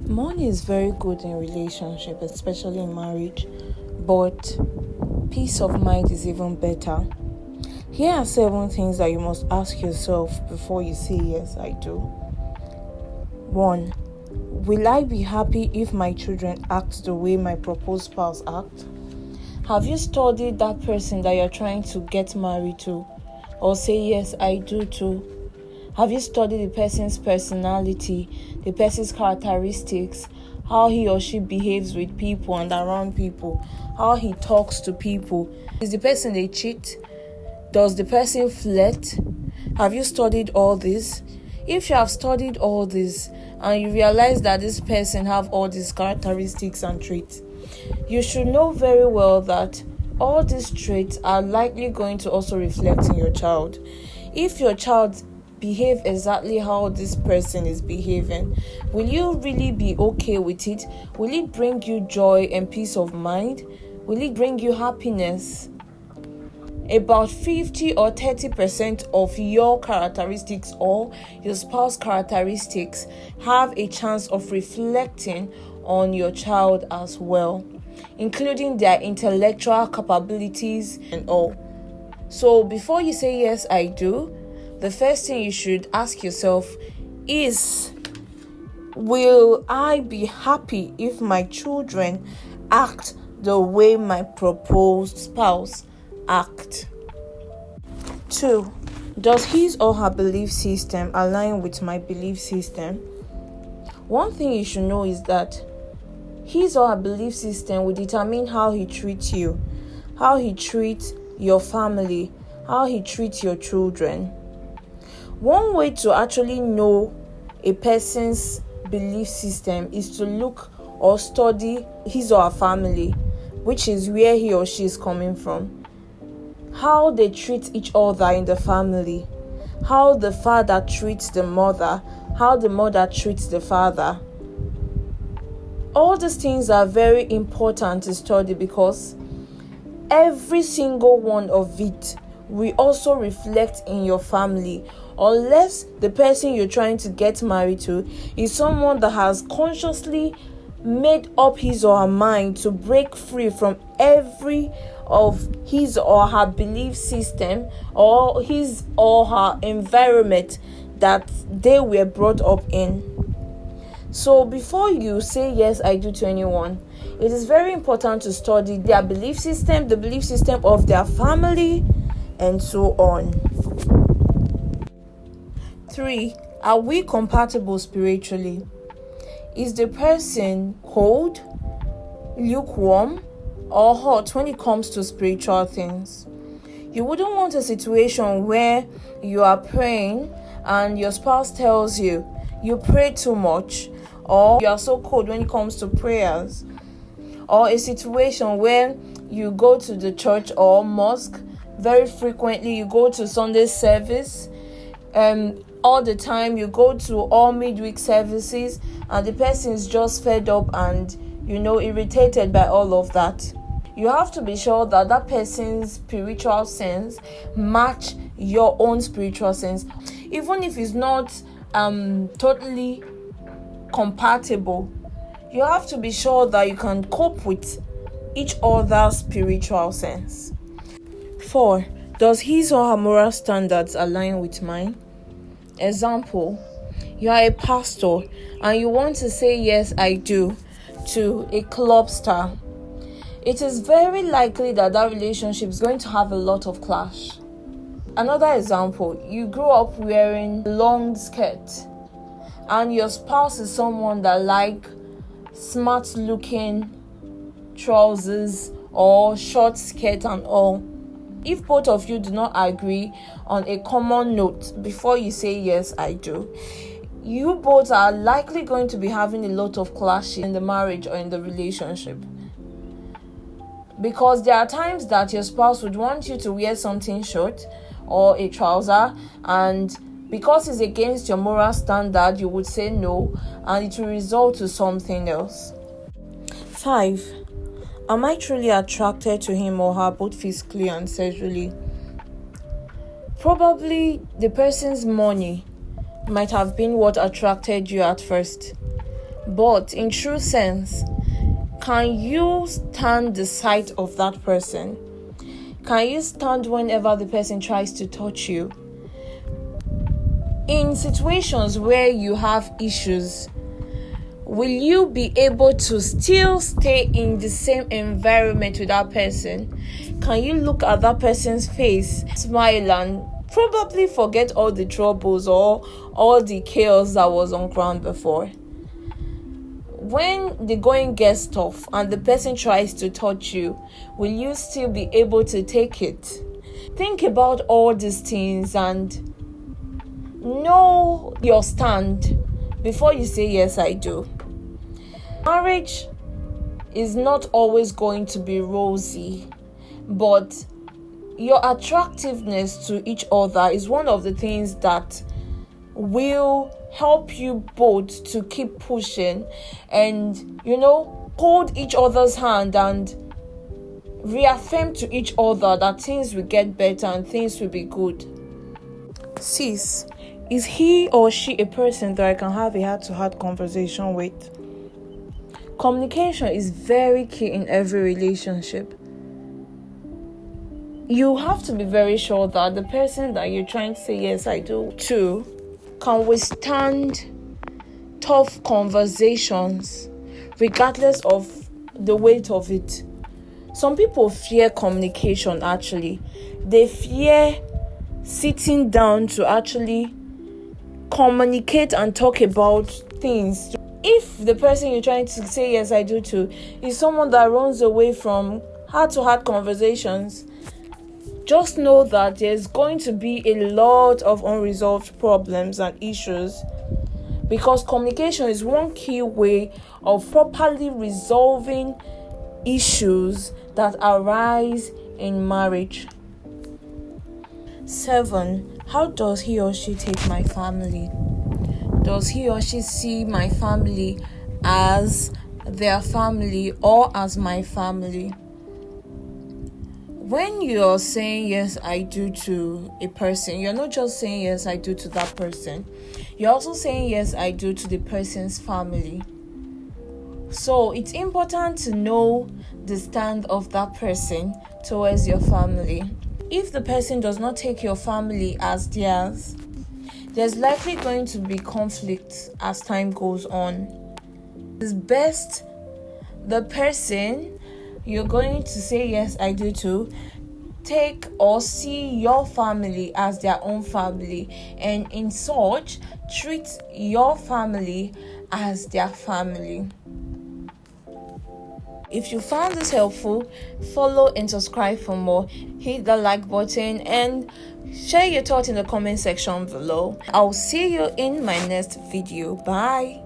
Money is very good in relationship, especially in marriage, but peace of mind is even better. Here are 7 things that you must ask yourself before you say yes, I do. 1. Will I be happy if my children act the way my proposed spouse act? Have you studied that person that you're trying to get married to or say yes, I do to? Have you studied the person's personality, the person's characteristics, how he or she behaves with people and around people, how he talks to people? Is the person a cheat? Does the person flirt? Have you studied all this? If you have studied all this and you realize that this person have all these characteristics and traits, you should know very well that all these traits are likely going to also reflect in your child. If your child behave exactly how this person is behaving, will you really be okay with it? Will it bring you joy and peace of mind? Will it bring you happiness? About 50 or 30% of your characteristics or your spouse's characteristics have a chance of reflecting on your child as well, including their intellectual capabilities and all. So before you say yes, I do, the first thing you should ask yourself is, will I be happy if my children act the way my proposed spouse act? 2. Does his or her belief system align with my belief system? One thing you should know is that his or her belief system will determine how he treats you, how he treats your family, how he treats your children. One way to actually know a person's belief system is to look or study his or her family, which is where he or she is coming from. How they treat each other in the family, how the father treats the mother, how the mother treats the father. All these things are very important to study because every single one of it will also reflect in your family, unless the person you're trying to get married to is someone that has consciously made up his or her mind to break free from every of his or her belief system or his or her environment that they were brought up in. So before you say yes, I do to anyone, it is very important to study their belief system, the belief system of their family, and so on. 3. Are we compatible spiritually? Is the person cold, lukewarm, or hot when it comes to spiritual things? You wouldn't want a situation where you are praying and your spouse tells you pray too much, or you are so cold when it comes to prayers, or a situation where you go to the church or mosque very frequently, you go to Sunday service all the time, you go to all midweek services, and the person is just fed up and irritated by all of that. You have to be sure that that person's spiritual sense match your own spiritual sense, even if it's not totally compatible. You have to be sure that you can cope with each other's spiritual sense. 4. Does his or her moral standards align with mine? Example, you are a pastor and you want to say yes, I do to a club star. It is very likely that relationship is going to have a lot of clash. Another example, you grew up wearing long skirt and your spouse is someone that like smart looking trousers or short skirt and all. If both of you do not agree on a common note before you say yes, I do, you both are likely going to be having a lot of clashes in the marriage or in the relationship. Because there are times that your spouse would want you to wear something short or a trouser, and because it's against your moral standard, you would say no, and it will result to something else. 5. Am I truly attracted to him or her, both physically and sexually? Probably the person's money might have been what attracted you at first. But in true sense, can you stand the sight of that person? Can you stand whenever the person tries to touch you? In situations where you have issues, will you be able to still stay in the same environment with that person? Can you look at that person's face, smile, and probably forget all the troubles or all the chaos that was on ground before? When the going gets tough and the person tries to touch you, will you still be able to take it? Think about all these things and know your stand before you say yes, I do. Marriage is not always going to be rosy, but your attractiveness to each other is one of the things that will help you both to keep pushing and, hold each other's hand and reaffirm to each other that things will get better and things will be good. Sis, is he or she a person that I can have a heart-to-heart conversation with? Communication is very key in every relationship. You have to be very sure that the person that you're trying to say yes, I do to can withstand tough conversations regardless of the weight of it. Some people fear communication actually. They fear sitting down to actually communicate and talk about things. If the person you're trying to say yes, I do to is someone that runs away from heart-to-heart conversations, just know that there's going to be a lot of unresolved problems and issues, because communication is one key way of properly resolving issues that arise in marriage. 7. How does he or she take my family? Does he or she see my family as their family or as my family? When you're saying yes, I do to a person, you're not just saying yes, I do to that person. You're also saying yes, I do to the person's family. So it's important to know the stand of that person towards your family. If the person does not take your family as theirs, there's likely going to be conflict as time goes on. It's best the person you're going to say yes, I do to take or see your family as their own family, and in such treat your family as their family. If you found this helpful, follow and subscribe for more. Hit the like button and share your thoughts in the comment section below. I'll see you in my next video. Bye.